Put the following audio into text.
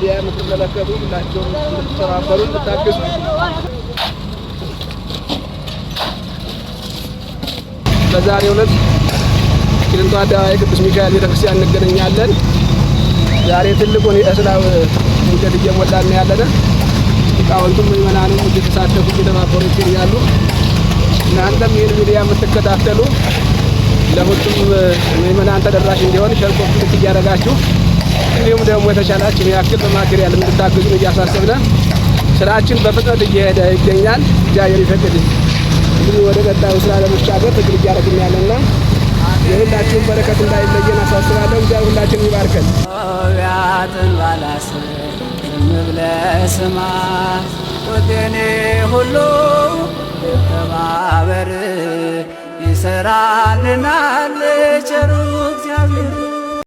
ሚዲያ የምትመለከቱ ሁላችሁም እንድትተባበሩ እንድታግዙ በዛሬው ዕለት ቂሊንጦ አደባባይ ቅዱስ ሚካኤል ቤተክርስቲያን እንገናኛለን። ዛሬ ትልቁን የእስላም እንጀት እየሞላን ያለነ ሊቃውንቱም ምዕመናኑም እየተሳተፉ እየተባበሩ ይገኛሉ። እናንተም ይህን ሚዲያ የምትከታተሉ ለሁሉም ምዕመናን ተደራሽ እንዲሆን ሼር ኮፒ እያደረጋችሁ እንዲሁም ደግሞ የተቻላችሁ ያክል በማቴሪያል እንድታግዙን እያሳሰብን ስራችን በፍጥነት እየሄደ ይገኛል። እግዚአብሔር ይፈቅድ እንግዲህ ወደ ቀጣዩ ስራ ለመሻገር ትግል እያደረግን ያለና የሁላችሁም በረከት እንዳይለየን አሳስባለሁ። እግዚአብሔር ሁላችንም ይባርከን። ያጥን ባላስ ምብለስማ ወገኔ ሁሉ ተባበር ይሰራልናል